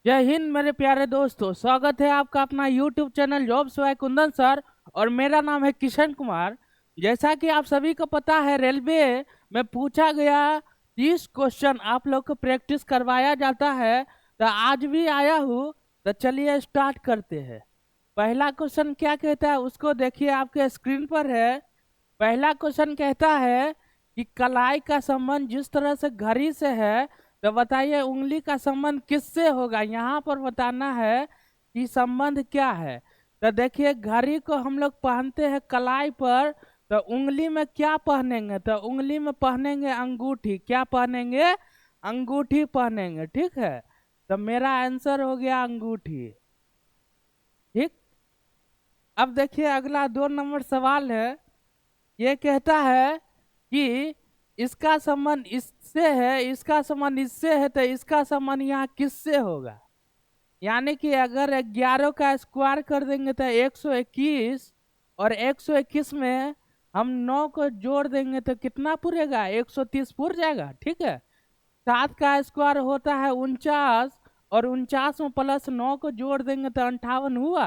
जय हिंद मेरे प्यारे दोस्तों, स्वागत है आपका अपना YouTube channel jobs by Kundan sir. और मेरा नाम है किशन कुमार। जैसा कि आप सभी को पता है, रेलवे में पूछा गया 30 क्वेश्चन आप लोग को प्रैक्टिस करवाया जाता है। तो आज भी आया हूँ, तो चलिए स्टार्ट करते हैं। पहला क्वेश्चन क्या कहता है उसको देखिए, आपके स्क्रीन पर है। पहला क्वेश्चन कहता है कि कलाई का संबंध जिस तरह से घड़ी से है, तो बताइए उंगली का संबंध किससे होगा। यहाँ पर बताना है कि संबंध क्या है। तो देखिए, घड़ी को हम लोग पहनते हैं कलाई पर, तो उंगली में क्या पहनेंगे? तो उंगली में पहनेंगे अंगूठी। क्या पहनेंगे? अंगूठी पहनेंगे, ठीक है। तो मेरा आंसर हो गया अंगूठी, ठीक। अब देखिए, अगला 2 नंबर सवाल है। ये कहता है कि इसका संबंध इससे है, इसका संबंध इससे है, तो इसका संबंध यहाँ किससे होगा? यानी कि अगर 11 का स्क्वायर कर देंगे तो 121, और 121 में हम 9 को जोड़ देंगे तो कितना पूरेगा? 130 पूर जाएगा, ठीक है। 7 का स्क्वायर होता है 49, और 49 में प्लस 9 को जोड़ देंगे तो 58 हुआ।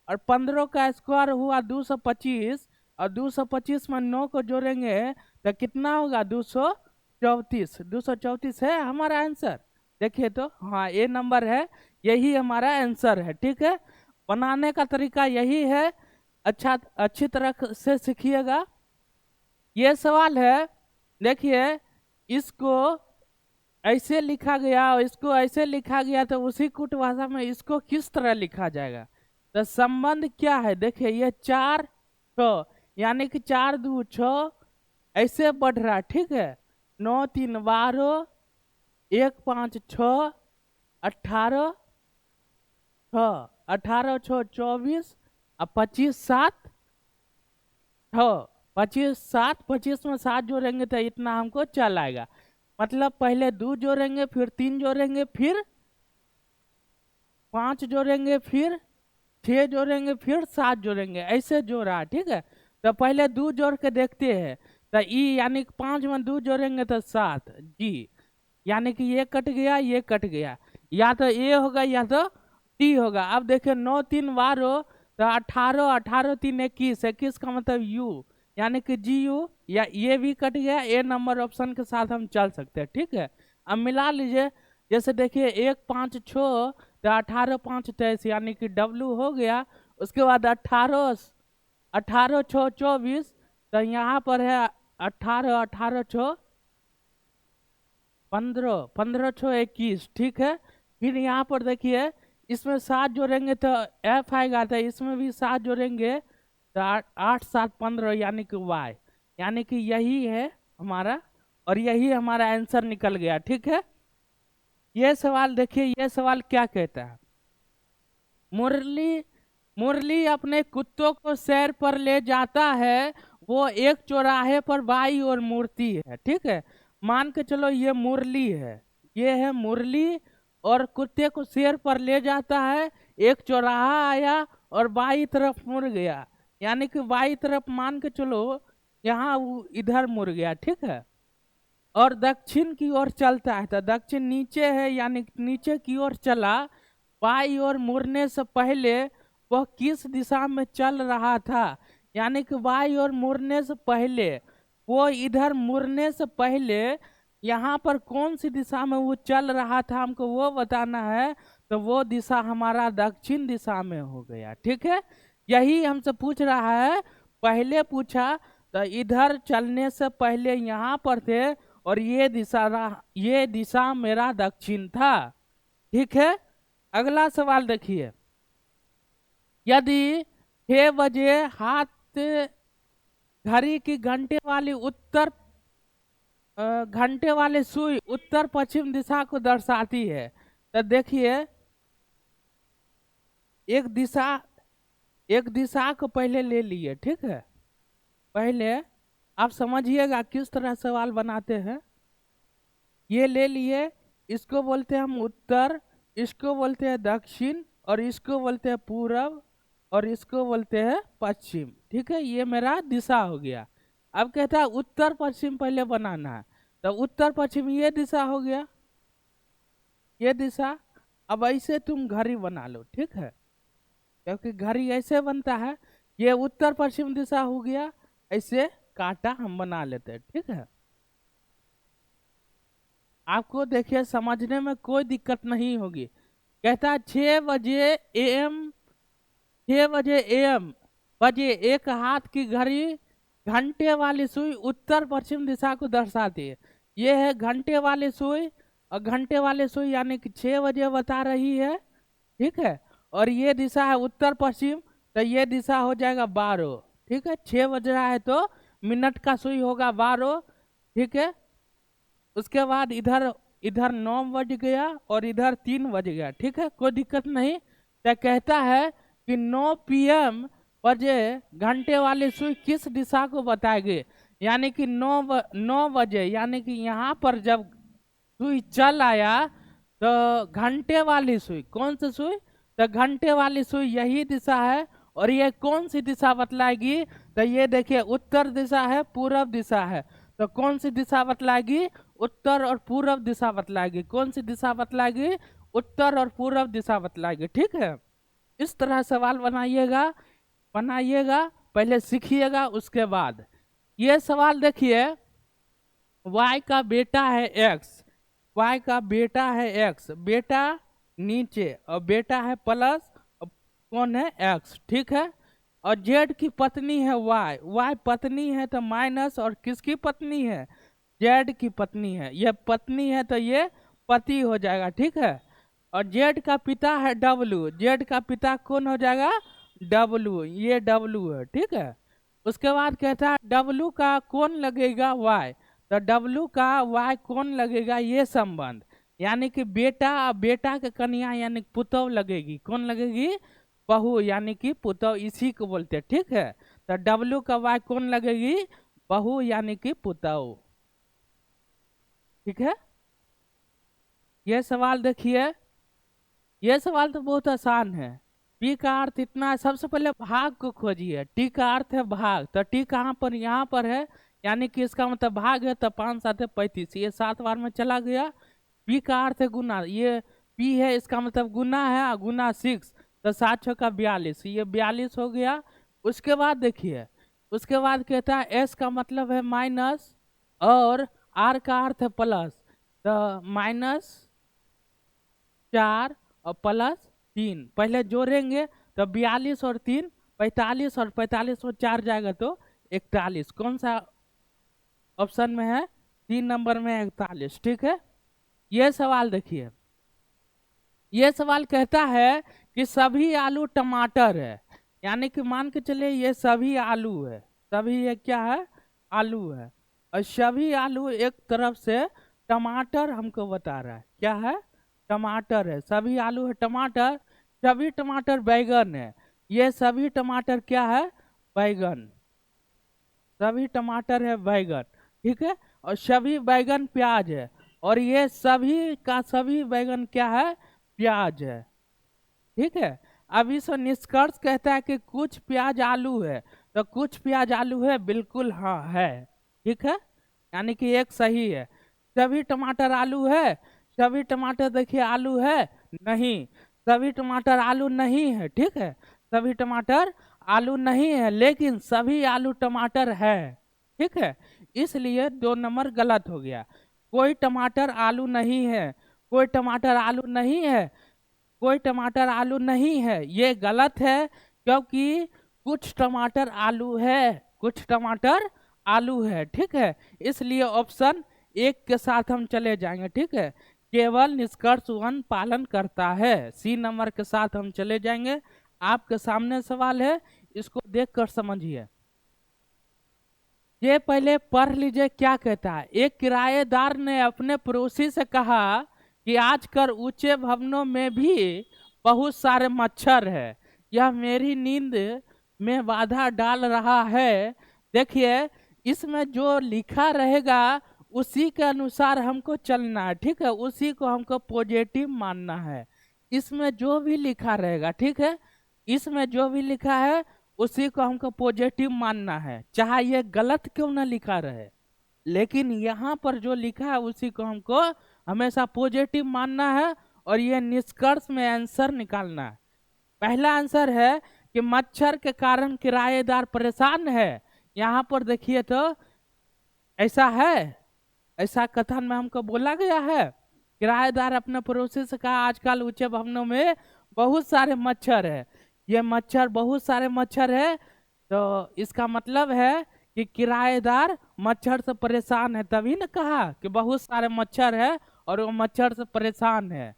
और 15 का स्क्वायर हुआ 225, और 225 में 9 को जोड़ेंगे तो कितना होगा? 234। 234 है हमारा आंसर। देखिए तो, हाँ, ये नंबर है, यही हमारा आंसर है, ठीक है। बनाने का तरीका यही है, अच्छी तरह से सीखिएगा। ये सवाल है, देखिए, इसको ऐसे लिखा गया और इसको ऐसे लिखा गया, तो उसी कुट भाषा में इसको किस तरह लिखा जाएगा? तो संबंध क्या है? देखिए, ये 4 6, यानी कि 4 2 6 ऐसे बढ़ रहा है, ठीक है। 9 3 12, 1 5 6, 18 6, 18 6 24, और 25 7 6। 25 7, 25 में 7 जोड़ेंगे तो इतना हमको चल आएगा। मतलब पहले 2 जोड़ेंगे, फिर 3 जोड़ेंगे, फिर 5 जोड़ेंगे, फिर 6 जोड़ेंगे, फिर 7 जोड़ेंगे, ऐसे जोड़ा, ठीक है। तो पहले 2 जोड़ के देखते हैं। तो ई यानी कि 5 में 2 जोड़ेंगे तो 7 जी, यानी कि ये कट गया, ये कट गया। या तो ए होगा या तो टी होगा। अब देखिए, 9 3 12, तो 18, 18 3 21, 21 का मतलब यू, यानी कि जी यू, या ये भी कट गया। ए नंबर ऑप्शन के साथ हम चल सकते हैं, ठीक है। अब मिला लीजिए। जैसे देखिए, 1 5 6, तो 18 5 23, यानी कि डब्लू हो गया। उसके बाद 18 18 6 24, तो यहाँ पर है 18 18 6 15, 15 6 21, ठीक है। फिर यहाँ पर देखिए, इसमें 7 जोड़ेंगे तो एफ आएगा, तो इसमें भी 7 जोड़ेंगे तो 8 8 7 15, यानी कि वाई, यानी कि यही है हमारा, और यही हमारा आंसर निकल गया, ठीक है। ये सवाल देखिए, ये सवाल क्या कहता है। मुरली मुरली अपने कुत्तों को सैर पर ले जाता है, वो एक चौराहे पर बाई और मूर्ति है, ठीक है। मान के चलो ये मुरली है, ये है मुरली, और कुत्ते को सैर पर ले जाता है, एक चौराहा आया और बाई तरफ मुड़ गया, यानी कि बाई तरफ मान के चलो, यहाँ वो इधर मुड़ गया, ठीक है। और दक्षिण की ओर चलता है, तो दक्षिण नीचे है, यानी नीचे की ओर चला। बाई ओर मुड़ने से पहले वह किस दिशा में चल रहा था? यानी कि बाई ओर मुड़ने से पहले, वो इधर मुड़ने से पहले यहाँ पर कौन सी दिशा में वो चल रहा था, हमको वो बताना है। तो वो दिशा हमारा दक्षिण दिशा में हो गया, ठीक है। यही हमसे पूछ रहा है। पहले पूछा तो इधर चलने से पहले यहाँ पर थे, और ये दिशा मेरा दक्षिण था, ठीक है। अगला सवाल देखिए। यदि 6 बजे हाथ घड़ी की घंटे वाली सुई उत्तर पश्चिम दिशा को दर्शाती है, तो देखिए, एक दिशा एक दिशा को पहले ले लिए, ठीक है। पहले आप समझिएगा किस तरह सवाल बनाते हैं। ये ले लिए, इसको बोलते हैं हम उत्तर, इसको बोलते हैं दक्षिण, और इसको बोलते हैं पूरब, और इसको बोलते हैं पश्चिम, ठीक है। ये मेरा दिशा हो गया। अब कहता है उत्तर पश्चिम पहले बनाना है, तो उत्तर पश्चिम ये दिशा हो गया, ये दिशा। अब ऐसे तुम घड़ी बना लो, ठीक है, क्योंकि घड़ी ऐसे बनता है, ये उत्तर पश्चिम दिशा हो गया, ऐसे कांटा हम बना लेते हैं, ठीक है। आपको देखिए समझने में कोई दिक्कत नहीं होगी। कहता है 6 बजे AM, 6 बजे AM बजे एक हाथ की घड़ी घंटे वाली सुई उत्तर पश्चिम दिशा को दर्शाती है। ये है घंटे वाली सुई, और घंटे वाली सुई यानी कि 6 बजे बता रही है, ठीक है। और ये दिशा है उत्तर पश्चिम, तो ये दिशा हो जाएगा 12, ठीक है। 6 बज रहा है तो मिनट का सुई होगा 12, ठीक है। उसके बाद इधर इधर 9 बज गया और इधर 3 बज गया, ठीक है, कोई दिक्कत नहीं। तो कहता है कि 9 PM बजे घंटे वाली सुई किस दिशा को बताएगी, यानी कि 9 बजे, यानी कि यहाँ पर जब सुई चल आया तो घंटे वाली सुई, कौन सी सुई, तो घंटे वाली सुई यही दिशा है। और ये कौन सी दिशा बतलाएगी, तो ये देखिए उत्तर दिशा है, पूरब दिशा है, तो कौन सी दिशा बतलाएगी, उत्तर और पूरब दिशा बतलाएगी। कौन सी दिशा बतलाएगी, उत्तर और पूरब दिशा बतलाएगी, ठीक है। इस तरह सवाल बनाइएगा, बनाइएगा, पहले सीखिएगा, उसके बाद ये सवाल देखिए, y का बेटा है x, y का बेटा है x, बेटा नीचे और बेटा है प्लस, कौन है x, ठीक है। और z की पत्नी है y, y पत्नी है तो माइनस, और किसकी पत्नी है, z की पत्नी है, ये पत्नी है तो ये पति हो जाएगा, ठीक है। और z का पिता है w, z का पिता कौन हो जाएगा, w, ये w है, ठीक है। उसके बाद कहता है w का कौन लगेगा y, तो w का y कौन लगेगा, ये संबंध, यानी कि बेटा और बेटा के कन्या यानी पुतौ लगेगी, कौन लगेगी, बहू, यानी कि पुतौ, इसी को बोलते हैं, ठीक है। तो w का y कौन लगेगी, बहू यानी कि पुतौ, ठीक है। ये सवाल देखिए, ये सवाल तो बहुत आसान है। p का अर्थ इतना है, सबसे पहले भाग को खोजिए, t का अर्थ है भाग, तो t कहाँ पर, यहाँ पर है, यानी कि इसका मतलब भाग है, तो 5 7 35, ये 7 बार में चला गया। p का अर्थ है गुना, ये p है, इसका मतलब गुना है, गुना 6, तो 7 6 का 42, ये 42 हो गया। उसके बाद देखिए, उसके बाद कहता है s का मतलब है माइनस, और r का अर्थ है प्लस, तो -4 और +3, पहले जोड़ेंगे तो 42 और 3 45, और 45 और 4 जाएगा तो 41, कौन सा ऑप्शन में है, 3 नंबर में 41, ठीक है। ये सवाल देखिए, ये सवाल कहता है कि सभी आलू टमाटर है, यानी कि मान के चलिए ये सभी आलू है, सभी ये क्या है, आलू है, और सभी आलू एक तरफ से टमाटर हमको बता रहा है, क्या है, टमाटर है, सभी आलू है टमाटर, सभी टमाटर बैगन है, ये सभी टमाटर क्या है, बैगन, सभी टमाटर है बैगन, ठीक है। और सभी बैगन प्याज है, और ये सभी का सभी बैगन क्या है, प्याज है, ठीक है। अब इस निष्कर्ष कहता है कि कुछ प्याज आलू है, तो कुछ प्याज आलू है, बिल्कुल हाँ है, ठीक है, यानी कि एक सही है। सभी टमाटर आलू है, सभी टमाटर देखिए आलू है, नहीं, सभी टमाटर आलू नहीं है, ठीक है, सभी टमाटर आलू नहीं है, लेकिन सभी आलू टमाटर है, ठीक है, इसलिए 2 नंबर गलत हो गया। कोई टमाटर आलू नहीं है, कोई टमाटर आलू नहीं है, कोई टमाटर आलू नहीं है, ये गलत है, क्योंकि कुछ टमाटर आलू है, कुछ टमाटर आलू है, ठीक है। इसलिए ऑप्शन 1 के साथ हम चले जाएंगे, ठीक है, केवल निष्कर्ष 1 पालन करता है, सी नंबर के साथ हम चले जाएंगे। आपके सामने सवाल है, इसको देखकर समझिए। ये पहले पढ़ लीजिए क्या कहता है। एक किराएदार ने अपने पड़ोसी से कहा कि आजकल ऊंचे भवनों में भी बहुत सारे मच्छर है, यह मेरी नींद में बाधा डाल रहा है। देखिए, इसमें जो लिखा रहेगा उसी के अनुसार हमको चलना है, ठीक है, उसी को हमको पॉजिटिव मानना है। इसमें जो भी लिखा रहेगा, ठीक है, इसमें जो भी लिखा है उसी को हमको पॉजिटिव मानना है, चाहे ये गलत क्यों ना लिखा रहे, लेकिन यहाँ पर जो लिखा है उसी को हमको हमेशा पॉजिटिव मानना है, और ये निष्कर्ष में आंसर निकालना है। पहला आंसर है कि मच्छर के कारण किराएदार परेशान है। यहाँ पर देखिए तो ऐसा है, ऐसा कथन में हमको बोला गया है। किराएदार अपने पड़ोसी से कहा आजकल ऊंचे भवनों में बहुत सारे मच्छर है, ये मच्छर बहुत सारे मच्छर है, तो इसका मतलब है कि किराएदार मच्छर से परेशान है, तभी न कहा कि बहुत सारे मच्छर है और वो मच्छर से परेशान है।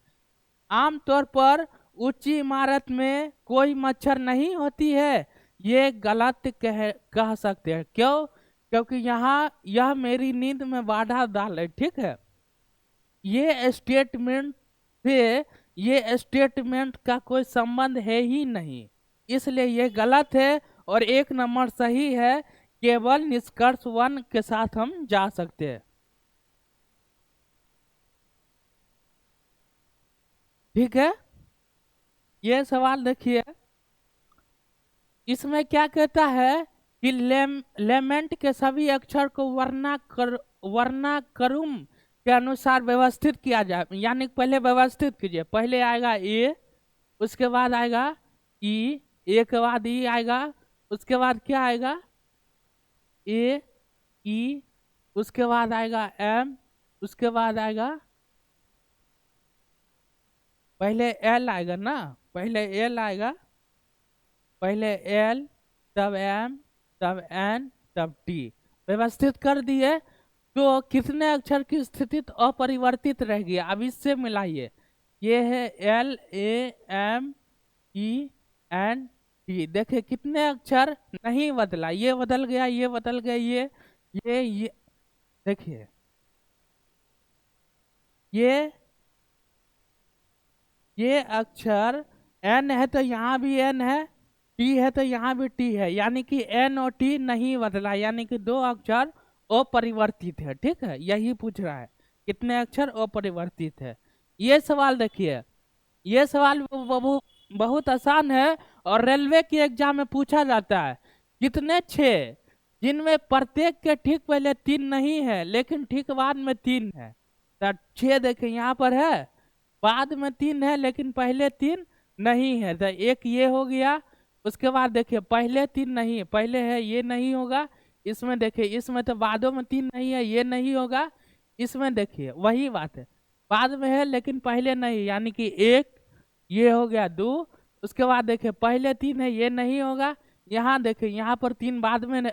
आमतौर पर ऊंची इमारत में कोई मच्छर नहीं होती है, ये गलत कह सकते हैं। क्यों? क्योंकि यहाँ यह मेरी नींद में बाधा डाले, ठीक है। ये स्टेटमेंट का कोई संबंध है ही नहीं, इसलिए ये गलत है और 1 नंबर सही है। केवल निष्कर्ष 1 के साथ हम जा सकते हैं। ठीक है, ये सवाल देखिए, इसमें क्या कहता है कि लेमेंट के सभी अक्षर को वर्णाक्रम के अनुसार व्यवस्थित किया जाए, यानी पहले व्यवस्थित कीजिए। पहले आएगा ए, उसके बाद आएगा ई, ए के बाद ई आएगा, उसके बाद क्या आएगा ए ई, उसके बाद आएगा एम, उसके बाद आएगा पहले एल आएगा ना, पहले एल आएगा, पहले एल तब एम तब एन तब टी। व्यवस्थित कर दिए तो कितने अक्षर की स्थिति अपरिवर्तित रहेगी। अब इससे मिलाइए, ये है L A M E N T, देखिए कितने अक्षर नहीं बदला, ये बदल गया, ये बदल गया, ये देखिए, ये अक्षर एन है तो यहाँ भी एन है, टी है तो यहाँ भी टी है, यानी कि एन और टी नहीं बदला, यानी कि 2 अक्षर अपरिवर्तित है। ठीक है, यही पूछ रहा है कितने अक्षर अपरिवर्तित है। ये सवाल देखिए, ये सवाल बहुत आसान है और रेलवे के एग्जाम में पूछा जाता है। कितने 6 जिनमें प्रत्येक के ठीक पहले 3 नहीं है लेकिन ठीक बाद में 3 है। तो 6 देखिए यहाँ पर है, बाद में 3 है लेकिन पहले 3 नहीं है, तो एक ये हो गया। उसके बाद देखिए पहले 3 नहीं है, पहले है ये नहीं होगा। इसमें देखिए, इसमें तो बादों में 3 नहीं है, ये नहीं होगा। इसमें देखिए वही बात है, बाद में है लेकिन पहले नहीं, यानी कि 1 ये हो गया 2। उसके बाद देखिए पहले 3 है, ये नहीं होगा। यहाँ देखिए यहाँ पर 3 बाद में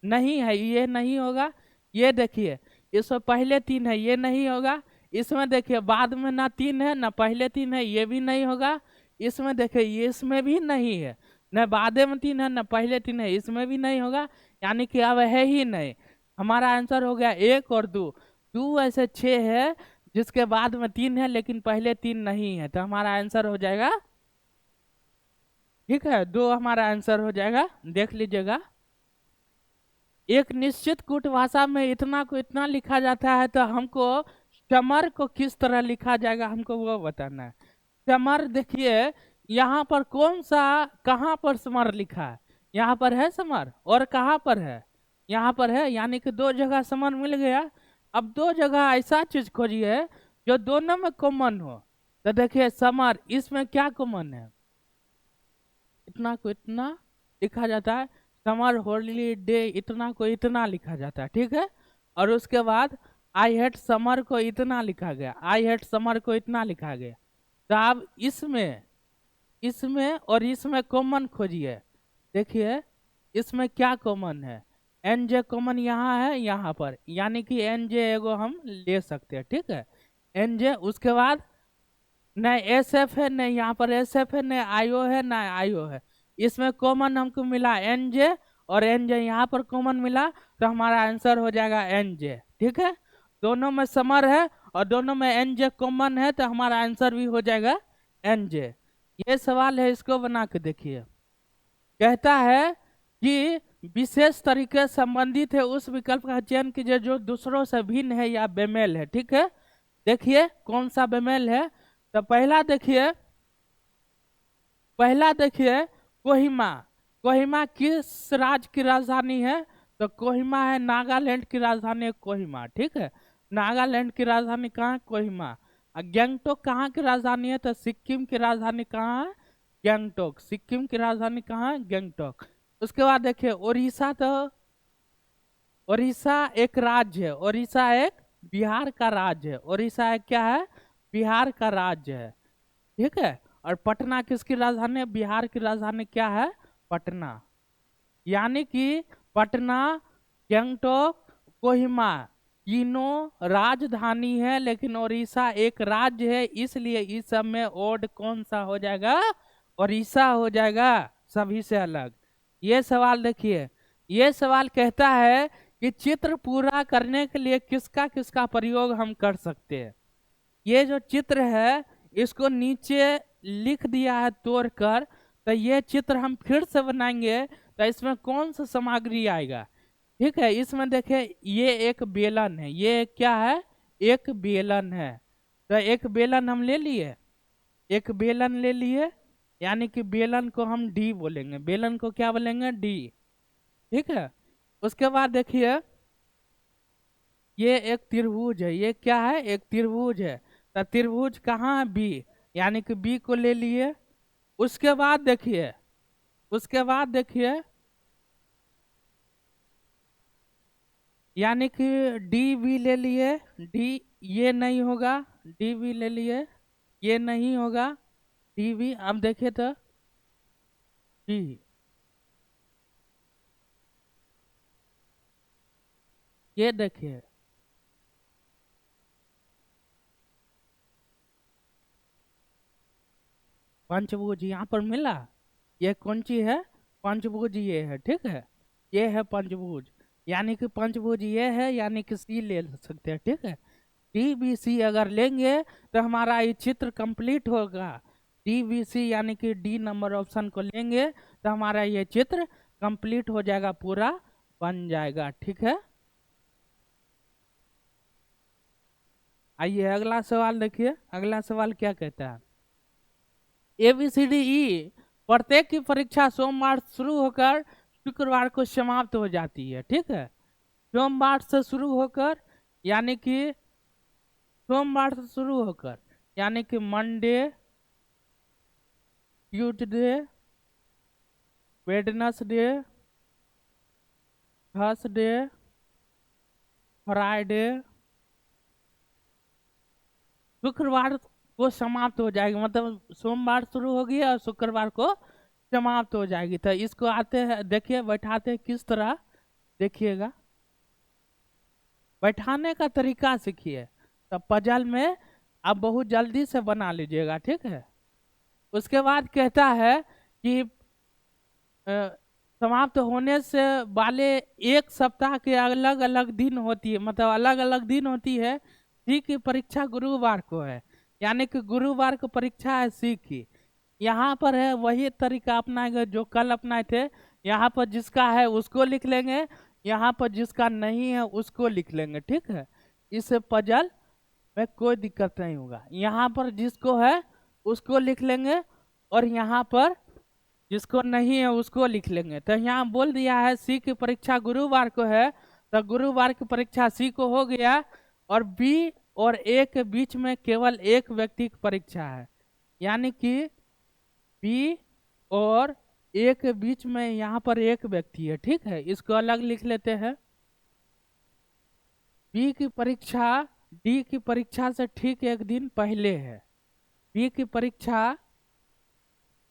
नहीं है, ये नहीं होगा। ये देखिए इसमें पहले 3 है, ये नहीं होगा। इसमें देखिए बाद में ना 3 है ना पहले 3 है, ये भी नहीं होगा। इसमें देखिए ये इसमें भी नहीं है, न बाद में 3 है न पहले 3 है, इसमें भी नहीं होगा, यानी कि अब है ही नहीं। हमारा आंसर हो गया 1 और 2। 2 ऐसे 6 है जिसके बाद में 3 है लेकिन पहले 3 नहीं है, तो हमारा आंसर हो जाएगा, ठीक है, 2 हमारा आंसर हो जाएगा। देख लीजिएगा, एक निश्चित कूट भाषा में इतना को इतना लिखा जाता है, तो हमको समर को किस तरह लिखा जाएगा हमको वो बताना है। समर देखिए यहाँ पर कौन सा, कहाँ पर समर लिखा है, यहाँ पर है समर और कहाँ पर है, यहाँ पर है, यानी कि 2 जगह समर मिल गया। अब 2 जगह ऐसा चीज खोजिए जो दोनों में कॉमन हो। तो देखिए समर, इसमें क्या कॉमन है, इतना को इतना लिखा जाता है, समर हॉलीडे इतना को इतना लिखा जाता है, ठीक है। और उसके बाद आई हेट समर को इतना लिखा गया, आई हेट समर को इतना लिखा गया। तो आप इसमें और इसमें कॉमन खोजिए। देखिए इसमें क्या कॉमन है, एन जे कॉमन यहाँ है यहाँ पर, यानी कि एन जे एगो हम ले सकते हैं, ठीक है, एन जे। उसके बाद न एस एफ है, न यहाँ पर एस एफ है, न आई ओ है, न आई ओ है। इसमें कॉमन हमको मिला एन जे और एन जे यहाँ पर कॉमन मिला, तो हमारा आंसर हो जाएगा एन जे, ठीक है। दोनों में समर है और दोनों में एन जे कॉमन है, तो हमारा आंसर भी हो जाएगा एन जे। ये सवाल है, इसको बना के देखिए। कहता है कि विशेष तरीके संबंधित है उस विकल्प का चयन कीजिए जो दूसरों से भिन्न है या बेमेल है, ठीक है। देखिए कौन सा बेमेल है, तो पहला देखिए कोहिमा। कोहिमा किस राज्य की राजधानी है, तो कोहिमा है नागालैंड की राजधानी है कोहिमा, ठीक है। नागालैंड की राजधानी कहाँ है, कोहिमा। गैंगटोक कहाँ की राजधानी है? तो सिक्किम की राजधानी कहाँ है? गैंगटोक। सिक्किम की राजधानी कहाँ है? गैंगटोक। उसके बाद देखिए उड़ीसा, तो उड़ीसा एक राज्य है, उड़ीसा एक बिहार का राज्य है, उड़ीसा एक क्या है? बिहार का राज्य है, ठीक है। और पटना किसकी राजधानी है? बिहार की राजधानी क्या है? पटना। यानी कि पटना, गंगटोक, कोहिमा तीनों राजधानी है, लेकिन उड़ीसा एक राज्य है, इसलिए इस सब में ओड कौन सा हो जाएगा? उड़ीसा हो जाएगा, सभी से अलग। ये सवाल देखिए, ये सवाल कहता है कि चित्र पूरा करने के लिए किसका किसका प्रयोग हम कर सकते हैं। ये जो चित्र है इसको नीचे लिख दिया है तोड़कर, तो ये चित्र हम फिर से बनाएंगे, तो इसमें कौन सा सामग्री आएगा? ठीक है, इसमें देखिए ये एक बेलन है, ये क्या है? एक बेलन है। तो एक बेलन हम ले लिए, एक बेलन ले लिए, यानी कि बेलन को हम डी बोलेंगे, बेलन को क्या बोलेंगे? डी, ठीक है। उसके बाद देखिए ये एक त्रिभुज है, ये क्या है? एक त्रिभुज है। तो त्रिभुज कहाँ है? बी, यानी कि बी को ले लिए। उसके बाद देखिए, उसके बाद देखिए यानी कि डी भी ले लिए, डी ये नहीं होगा, डी भी ले लिए, ये नहीं होगा, डी भी। अब देखिए तो डी, ये देखिए पंचभुज यहाँ पर मिला। ये कौन सी है? पंचभुज ये है, ठीक है, ये है पंचभुज। यानी कि पंचभुज ये है, यानी कि सी ले सकते हैं, ठीक है। डी बी सी अगर लेंगे तो हमारा ये चित्र कंप्लीट होगा। डी बी सी यानी कि डी नंबर ऑप्शन को लेंगे तो हमारा ये चित्र कंप्लीट हो जाएगा, पूरा बन जाएगा, ठीक है। आइए अगला सवाल देखिए, अगला सवाल क्या कहता है? A B C D E प्रत्येक की परीक्षा सोमवार शुरू होकर शुक्रवार को समाप्त हो जाती है, ठीक है। सोमवार से शुरू होकर, यानी कि सोमवार से शुरू होकर, यानी कि Monday, Tuesday, Wednesday, Thursday, Friday, शुक्रवार को समाप्त हो जाएगी। मतलब सोमवार शुरू होगी और शुक्रवार को समाप्त हो जाएगी। तो इसको आते हैं, देखिए बैठाते हैं किस तरह, देखिएगा बैठाने का तरीका सीखिए, तो पजल में आप बहुत जल्दी से बना लीजिएगा, ठीक है। उसके बाद कहता है कि समाप्त होने से वाले एक सप्ताह के अलग अलग दिन होती है, मतलब अलग अलग दिन होती है। सी की परीक्षा गुरुवार को है, यानी कि गुरुवार को परीक्षा है सी की। यहाँ पर है वही तरीका अपनाएंगे जो कल अपनाए थे। यहाँ पर जिसका है उसको लिख लेंगे, यहाँ पर जिसका नहीं है उसको लिख लेंगे, ठीक है। इस पजल में कोई दिक्कत नहीं होगा। यहाँ पर जिसको है उसको लिख लेंगे, और यहाँ पर जिसको नहीं है उसको लिख लेंगे। तो यहाँ बोल दिया है सी की परीक्षा गुरुवार को है, तो गुरुवार की परीक्षा सी को हो गया, और बी और ए के बीच में केवल एक व्यक्ति की परीक्षा है, यानी कि बी और ए के बीच में यहाँ पर एक व्यक्ति है, ठीक है। इसको अलग लिख लेते हैं। बी की परीक्षा डी की परीक्षा से ठीक एक दिन पहले है। बी की परीक्षा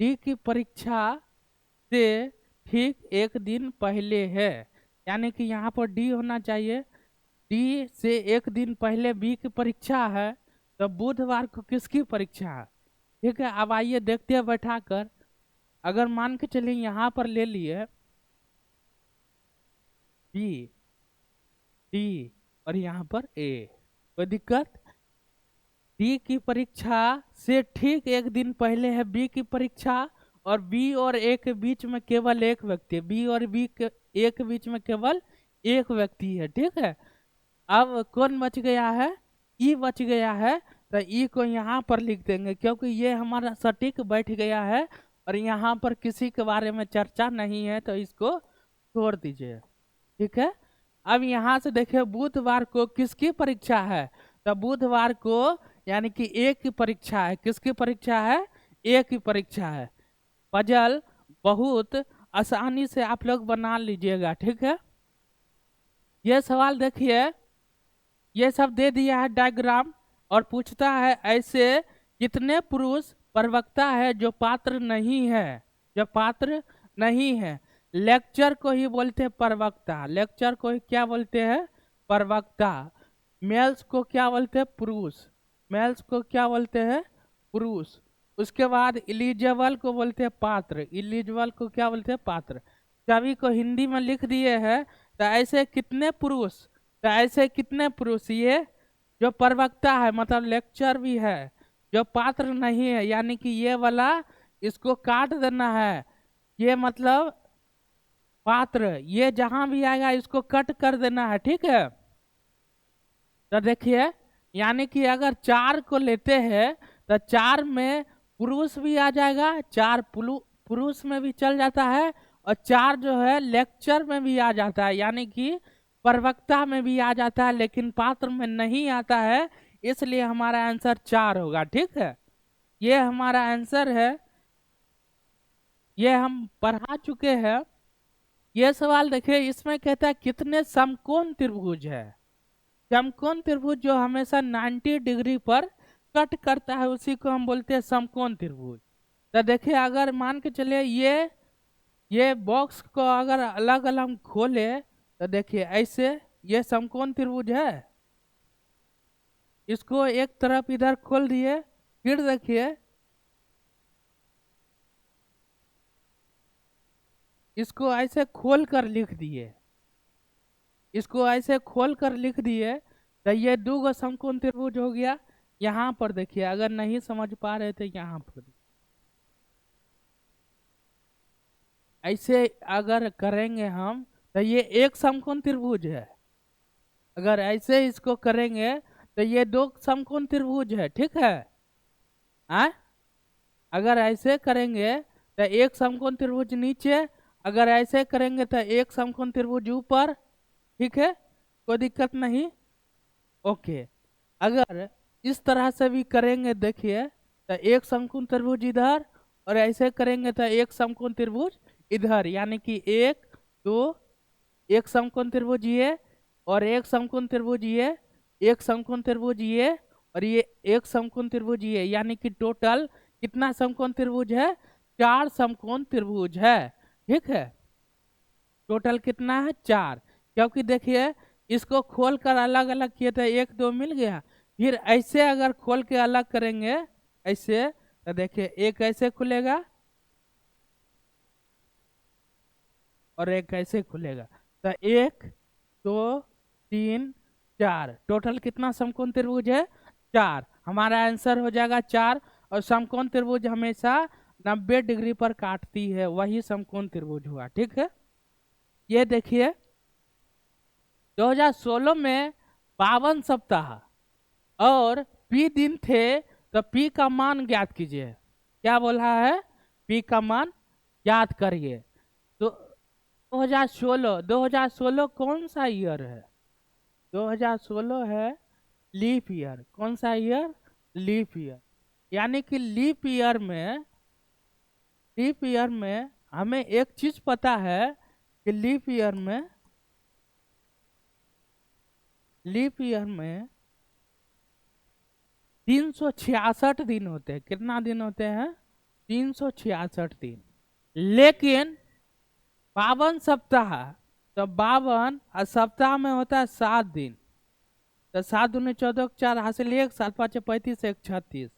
डी की परीक्षा से ठीक एक दिन पहले है, यानी कि यहाँ पर डी होना चाहिए। डी से एक दिन पहले बी की परीक्षा है, तो बुधवार को किसकी परीक्षा है? ठीक है, अब आइए देखते हैं बैठा कर। अगर मान के चलिए यहाँ पर ले लिए बी, डी और यहाँ पर ए, कोई दिक्कत? डी की परीक्षा से ठीक एक दिन पहले है बी की परीक्षा, और बी और ए के बीच में केवल एक व्यक्ति है, बी और बी के ए के बीच में केवल एक व्यक्ति है, ठीक है। अब कौन बच गया है? ई बच गया है, तो ई को यहाँ पर लिख देंगे, क्योंकि ये हमारा सटीक बैठ गया है और यहाँ पर किसी के बारे में चर्चा नहीं है, तो इसको छोड़ दीजिए, ठीक है। अब यहाँ से देखिए बुधवार को किसकी परीक्षा है? तो बुधवार को यानी कि एक की परीक्षा है। किसकी परीक्षा है? एक की परीक्षा है। पजल बहुत आसानी से आप लोग बना लीजिएगा, ठीक है। ये सवाल देखिए, ये सब दे दिया है डायग्राम, और पूछता है ऐसे कितने पुरुष प्रवक्ता है जो पात्र नहीं है, जो पात्र नहीं है। लेक्चर को ही बोलते हैं प्रवक्ता, लेक्चर को ही क्या बोलते हैं? प्रवक्ता। मेल्स को क्या बोलते हैं? पुरुष। मेल्स को क्या बोलते हैं? पुरुष। उसके बाद इलिजिबल को बोलते हैं पात्र, इलिजिबल को क्या बोलते हैं? पात्र। सभी को हिंदी में लिख दिए हैं। तो ऐसे कितने पुरुष, तो ऐसे कितने पुरुष, ये जो प्रवक्ता है मतलब लेक्चर भी है, जो पात्र नहीं है, यानी कि ये वाला इसको काट देना है, ये मतलब पात्र, ये जहां भी आएगा इसको कट कर देना है, ठीक है। तो देखिए, यानी कि अगर 4 को लेते हैं तो 4 में पुरुष भी आ जाएगा, 4 पुरुष में भी चल जाता है, और 4 जो है लेक्चर में भी आ जाता है, यानी कि प्रवक्ता में भी आ जाता है, लेकिन पात्र में नहीं आता है। इसलिए हमारा आंसर 4 होगा, ठीक है। ये हमारा आंसर है, ये हम पढ़ा चुके हैं। ये सवाल देखिए, इसमें कहता है कितने समकोण त्रिभुज है। समकोण त्रिभुज जो हमेशा 90 डिग्री पर कट करता है उसी को हम बोलते हैं समकोण त्रिभुज। तो देखिए, अगर मान के चलिए ये बॉक्स को अगर अलग अलग खोले तो देखिए ऐसे ये समकोण त्रिभुज है। इसको एक तरफ इधर खोल दिए, फिर देखिए इसको ऐसे खोल कर लिख दिए, इसको ऐसे खोल कर लिख दिए, तो ये 2 समकोण त्रिभुज हो गया। यहाँ पर देखिए, अगर नहीं समझ पा रहे थे यहाँ पर ऐसे अगर करेंगे हम तो ये एक समकोण त्रिभुज है। अगर ऐसे इसको करेंगे तो ये 2 समकोण त्रिभुज है, ठीक है। अगर ऐसे करेंगे तो एक समकोण त्रिभुज नीचे, अगर ऐसे करेंगे तो एक समकोण त्रिभुज ऊपर, ठीक है, कोई दिक्कत नहीं। ओके, अगर इस तरह से भी करेंगे देखिए तो एक समकोण त्रिभुज इधर, और ऐसे करेंगे तो एक समकोण त्रिभुज इधर, यानी कि 1 2, एक समकोण त्रिभुज ये, और एक समकोण त्रिभुज ये, एक समकोण त्रिभुज ये, और ये एक समकोण त्रिभुज ये, यानी कि टोटल कितना समकोण त्रिभुज है? 4 समकोण त्रिभुज है, ठीक है। टोटल कितना है? 4। क्योंकि देखिए इसको खोल कर अलग अलग किए थे, 1 2 मिल गया। फिर ऐसे अगर खोल के अलग करेंगे ऐसे, तो देखिए एक ऐसे खुलेगा और एक ऐसे खुलेगा, तो 1 2 3 4, टोटल कितना समकोण त्रिभुज है? 4। हमारा आंसर हो जाएगा 4। और समकोण त्रिभुज हमेशा 90 डिग्री पर काटती है, वही समकोण त्रिभुज हुआ, ठीक है। ये देखिए 2016 में 52 सप्ताह और पी दिन थे, तो पी का मान ज्ञात कीजिए। क्या बोला है? पी का मान ज्ञात करिए। तो 2016 कौन सा ईयर है? 2016 है लीप ईयर। कौन सा ईयर? Leap year. यानी कि लीप ईयर में हमें एक चीज पता है कि लीप ईयर में 366 दिन होते हैं। कितना दिन होते हैं? 366 दिन। लेकिन 52 सप्ताह, तो 52 और सप्ताह में होता है 7 दिन। तो 7 दूनी 14, 4 हासिल 1, 7 5 35, 1 36,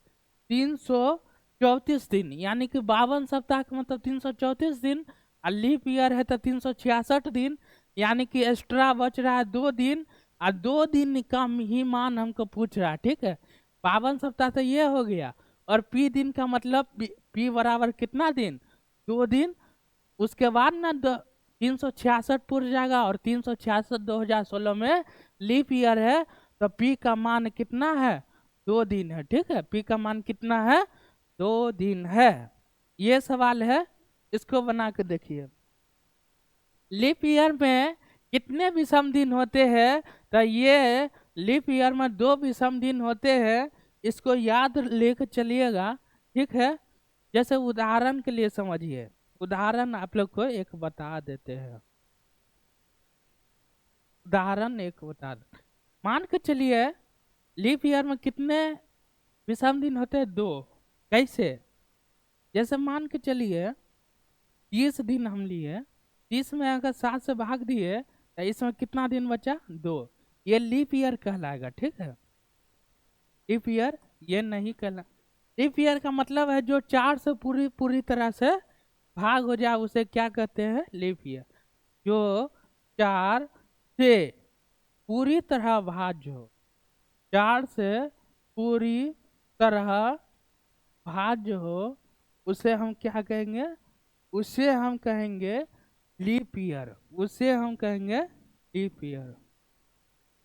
334 दिन। यानी कि 52 सप्ताह का मतलब 334 दिन, और लीप ईयर है तो 366 दिन, यानी कि एक्स्ट्रा बच रहा है 2 दिन, और 2 दिन का ही मान हमको पूछ रहा है, ठीक है। 52 सप्ताह तो ये हो गया, और पी दिन का मतलब पी बराबर कितना दिन? 2 दिन। उसके बाद ना 366 पूर जाएगा, और 366 2016 में लीप ईयर है, तो पी का मान कितना है? 2 दिन है, ठीक है। पी का मान कितना है? 2 दिन है। ये सवाल है, इसको बना के देखिए। लीप ईयर में कितने विषम दिन होते हैं? तो ये लीप ईयर में 2 विषम दिन होते हैं। इसको याद लेकर चलिएगा, ठीक है। जैसे उदाहरण के लिए समझिए, उदाहरण आप लोग को एक बता देते हैं, उदाहरण एक बता दे। मान के चलिए लीप ईयर में कितने विषम दिन होते हैं? 2। कैसे? जैसे मान के चलिए 30 दिन हम लिए, 30 में अगर 7 से भाग दिए तो इसमें कितना दिन बचा? 2। ये लीप ईयर कहलाएगा, ठीक है। लीप ईयर ये नहीं कहला। लीप ईयर का मतलब है जो 4 से पूरी पूरी तरह से भाग हो जाए उसे क्या कहते हैं? Leap year. जो 4 से पूरी तरह भाग हो, 4 से पूरी तरह भाग हो, उसे हम क्या कहेंगे? उसे हम कहेंगे लीप ईयर। उसे हम कहेंगे लीप ईयर।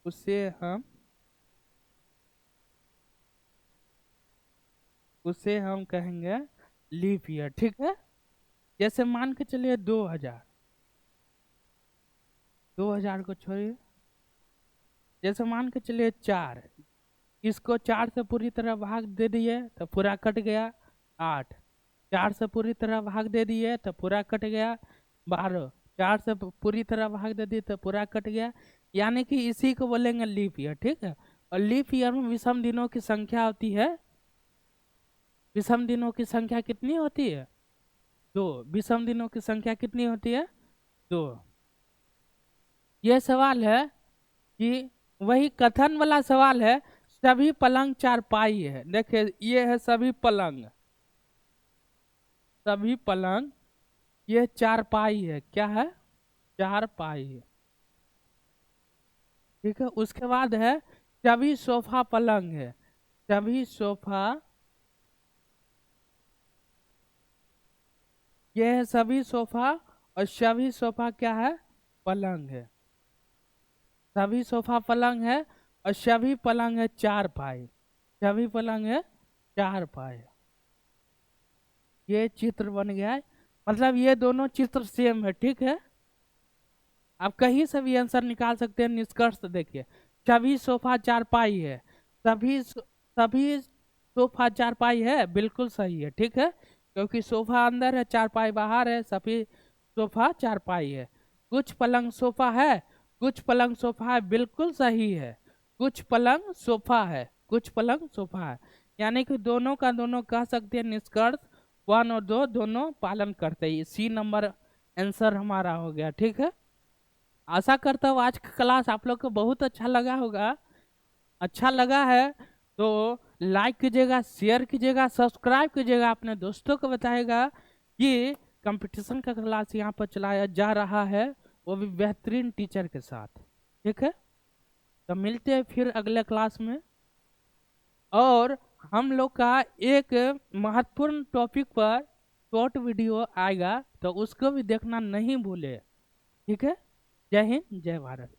उसे हम कहेंगे लीप ईयर, ठीक है। जैसे मान के चलिए 2000 को छोड़िए। जैसे मान के चलिए 4, इसको 4 से पूरी तरह भाग दे दिए तो पूरा कट गया। 8, 4 से पूरी तरह भाग दे दिए तो पूरा कट गया। 12, 4 से पूरी तरह भाग दे दिए तो पूरा कट गया। यानी कि इसी को बोलेंगे लीप ईयर, ठीक है। और लीप ईयर में विषम दिनों की संख्या होती है। विषम दिनों की संख्या कितनी होती है? 2। विषम दिनों की संख्या कितनी होती है? 2। यह सवाल है कि वही कथन वाला सवाल है। सभी पलंग चारपाई है, देखिए ये है सभी पलंग, सभी पलंग, ये चारपाई है। क्या है? चारपाई है, ठीक है। उसके बाद है सभी सोफा पलंग है। सभी सोफा, ये है सभी सोफा, और सभी सोफा क्या है? पलंग है। सभी सोफा पलंग है और सभी पलंग है चारपाई। सभी पलंग है चारपाई। ये चित्र बन गया है, मतलब ये दोनों चित्र सेम है, ठीक है। आप कहीं से भी आंसर निकाल सकते हैं। निष्कर्ष देखिए, सभी सोफा चारपाई है। सभी सोफा चारपाई है, बिल्कुल सही है, ठीक है। क्योंकि सोफा अंदर है, चारपाई बाहर है, सभी सोफा चारपाई है। कुछ पलंग सोफा है, कुछ पलंग सोफा है, बिल्कुल सही है। कुछ पलंग सोफा है, कुछ पलंग सोफा है। यानी कि दोनों का दोनों कह सकते हैं। निष्कर्ष 1 और 2 दोनों पालन करते हैं। सी नंबर आंसर हमारा हो गया, ठीक है। आशा करता हूँ आज का क्लास आप लोग को बहुत अच्छा लगा होगा। अच्छा लगा है तो लाइक कीजिएगा, शेयर कीजिएगा, सब्सक्राइब कीजिएगा, अपने दोस्तों को बताएगा कि कंपटीशन का क्लास यहाँ पर चलाया जा रहा है, वो भी बेहतरीन टीचर के साथ, ठीक है। तो मिलते हैं फिर अगले क्लास में। और हम लोग का एक महत्वपूर्ण टॉपिक पर शॉर्ट वीडियो आएगा, तो उसको भी देखना नहीं भूले, ठीक है। जय हिंद, जय भारत।